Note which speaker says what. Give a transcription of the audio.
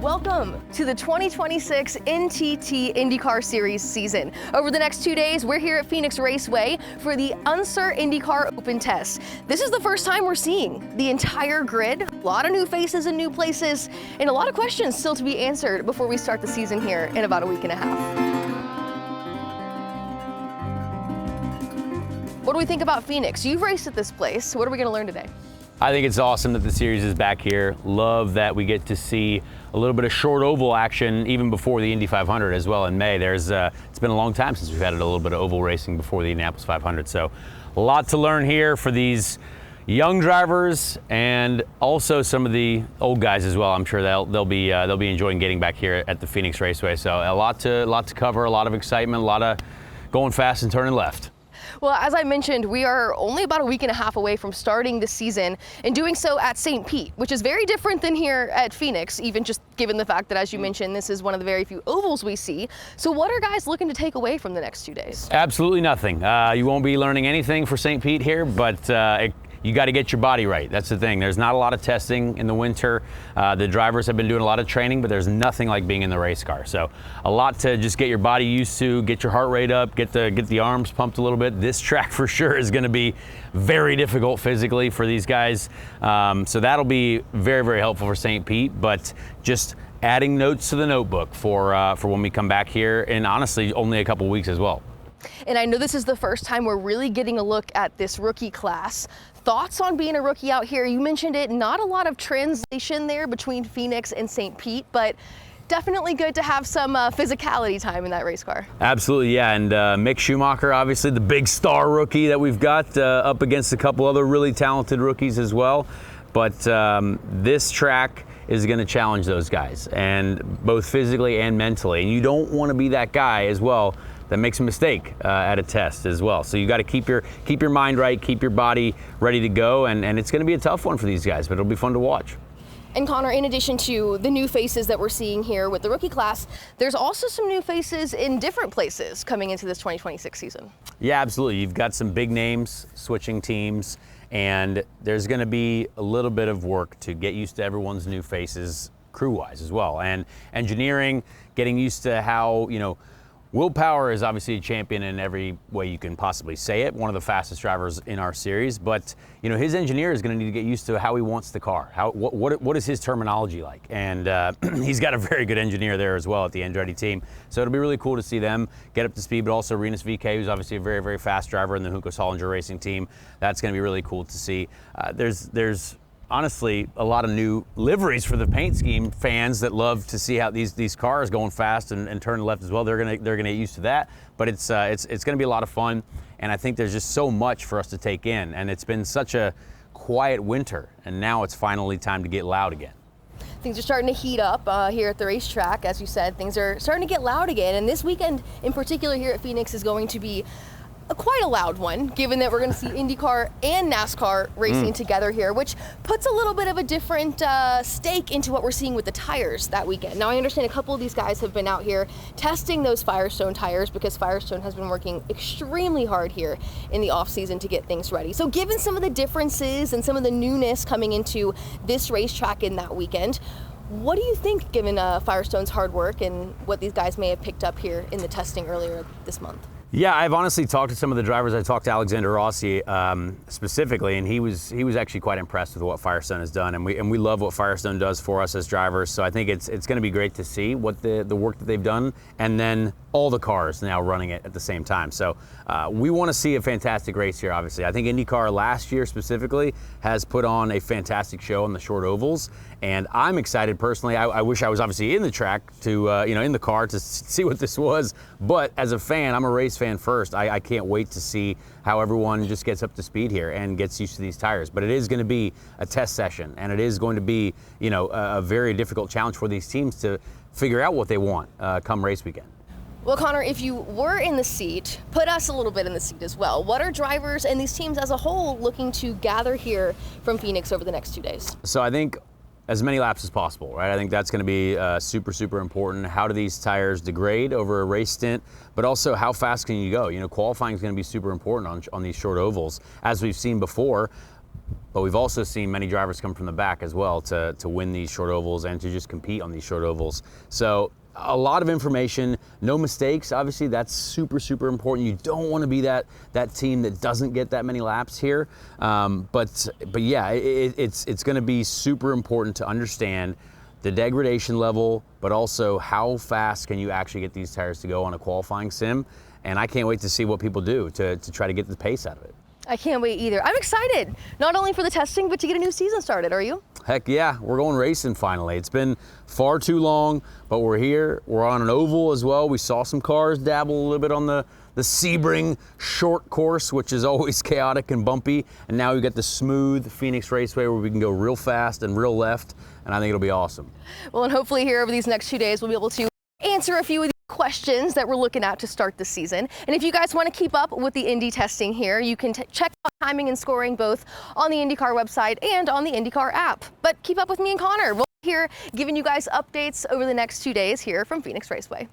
Speaker 1: Welcome to the 2026 NTT IndyCar Series season. Over the next 2 days, we're here at Phoenix Raceway for the Unser INDYCAR Open Test. This is the first time we're seeing the entire grid, a lot of new faces and new places, and a lot of questions still to be answered before we start the season here in about a week and a half. What do we think about Phoenix? You've raced at this place. What are we going to learn today?
Speaker 2: I think it's awesome that the series is back here. Love that we get to see a little bit of short oval action even before the Indy 500 as well in May. It's been a long time since we've had a little bit of oval racing before the Indianapolis 500. So a lot to learn here for these young drivers and also some of the old guys as well. I'm sure they'll be enjoying getting back here at the Phoenix Raceway. So a lot to cover, a lot of excitement, a lot of going fast and turning left.
Speaker 1: Well, as I mentioned, we are only about a week and a half away from starting the season and doing so at St. Pete, which is very different than here at Phoenix, even just given the fact that, as you mentioned, this is one of the very few ovals we see. So what are guys looking to take away from the next 2 days?
Speaker 2: Absolutely nothing. You won't be learning anything for St. Pete here, but you got to get your body right. That's the thing. There's not a lot of testing in the winter. The drivers have been doing a lot of training, but there's nothing like being in the race car. So a lot to just get your body used to, get your heart rate up, get the arms pumped a little bit. This track for sure is going to be very difficult physically for these guys. So that'll be very, very helpful for St. Pete, but just adding notes to the notebook for when we come back here in honestly only a couple weeks as well.
Speaker 1: And I know this is the first time we're really getting a look at this rookie class. Thoughts on being a rookie out here? You mentioned it, not a lot of translation there between Phoenix and St. Pete, but definitely good to have some physicality time in that race car.
Speaker 2: Absolutely, yeah, and Mick Schumacher, obviously the big star rookie that we've got up against a couple other really talented rookies as well. But this track is going to challenge those guys, and both physically and mentally. And you don't want to be that guy as well that makes a mistake at a test as well. So you got to keep your mind right, keep your body ready to go, and it's going to be a tough one for these guys, but it'll be fun to watch.
Speaker 1: And Conor, in addition to the new faces that we're seeing here with the rookie class, there's also some new faces in different places coming into this 2026 season. Yeah,
Speaker 2: absolutely. You've got some big names switching teams, and there's going to be a little bit of work to get used to everyone's new faces crew-wise as well. And engineering, getting used to how, Will Power is obviously a champion in every way you can possibly say it, one of the fastest drivers in our series, but his engineer is going to need to get used to how he wants the car. What is his terminology like? And he's got a very good engineer there as well at the Andretti team. So it'll be really cool to see them get up to speed, but also Rinus VeeKay, who's obviously a very, very fast driver in the Hunkos Hollinger racing team. That's going to be really cool to see. There's honestly a lot of new liveries for the paint scheme fans that love to see how these cars going fast and turn left as well. They're gonna get used to that, but it's gonna be a lot of fun, and I think there's just so much for us to take in, and it's been such a quiet winter, and now it's finally time to get loud again.
Speaker 1: Things are starting to heat up here at the racetrack. As you said, things are starting to get loud again, and this weekend in particular here at Phoenix is going to be quite a loud one, given that we're going to see IndyCar and NASCAR racing together here, which puts a little bit of a different stake into what we're seeing with the tires that weekend. Now, I understand a couple of these guys have been out here testing those Firestone tires because Firestone has been working extremely hard here in the off-season to get things ready. So given some of the differences and some of the newness coming into this racetrack in that weekend, what do you think, given Firestone's hard work and what these guys may have picked up here in the testing earlier this month?
Speaker 2: Yeah, I've honestly talked to some of the drivers. I talked to Alexander Rossi specifically, and he was actually quite impressed with what Firestone has done, and we love what Firestone does for us as drivers. So I think it's going to be great to see what the work that they've done, and then all the cars now running it at the same time. So we want to see a fantastic race here. Obviously, I think IndyCar last year specifically has put on a fantastic show on the short ovals, and I'm excited personally. I wish I was obviously in the track to in the car to see what this was, but as a fan, I'm a race fan first. I can't wait to see how everyone just gets up to speed here and gets used to these tires. But it is going to be a test session, and it is going to be a very difficult challenge for these teams to figure out what they want come race weekend.
Speaker 1: Well, Conor, if you were in the seat, put us a little bit in the seat as well. What are drivers and these teams as a whole looking to gather here from Phoenix over the next 2 days?
Speaker 2: So I think as many laps as possible, right? I think that's going to be super, super important. How do these tires degrade over a race stint, but also how fast can you go? Qualifying is going to be super important on these short ovals. As we've seen before, but we've also seen many drivers come from the back as well to win these short ovals and to just compete on these short ovals. So a lot of information, no mistakes. Obviously, that's super, super important. You don't want to be that team that doesn't get that many laps here. But yeah, it's going to be super important to understand the degradation level, but also how fast can you actually get these tires to go on a qualifying sim. And I can't wait to see what people do to try to get the pace out of it.
Speaker 1: I can't wait either. I'm excited, not only for the testing, but to get a new season started. Are you?
Speaker 2: Heck yeah, we're going racing finally. It's been far too long, but we're here. We're on an oval as well. We saw some cars dabble a little bit on the Sebring short course, which is always chaotic and bumpy. And now we got the smooth Phoenix Raceway where we can go real fast and real left, and I think it'll be awesome.
Speaker 1: Well, and hopefully here over these next 2 days, we'll be able to answer a few of the questions that we're looking at to start the season. And if you guys want to keep up with the Indy testing here, you can check out timing and scoring both on the IndyCar website and on the IndyCar app. But keep up with me and Connor. We'll be here giving you guys updates over the next 2 days here from Phoenix Raceway.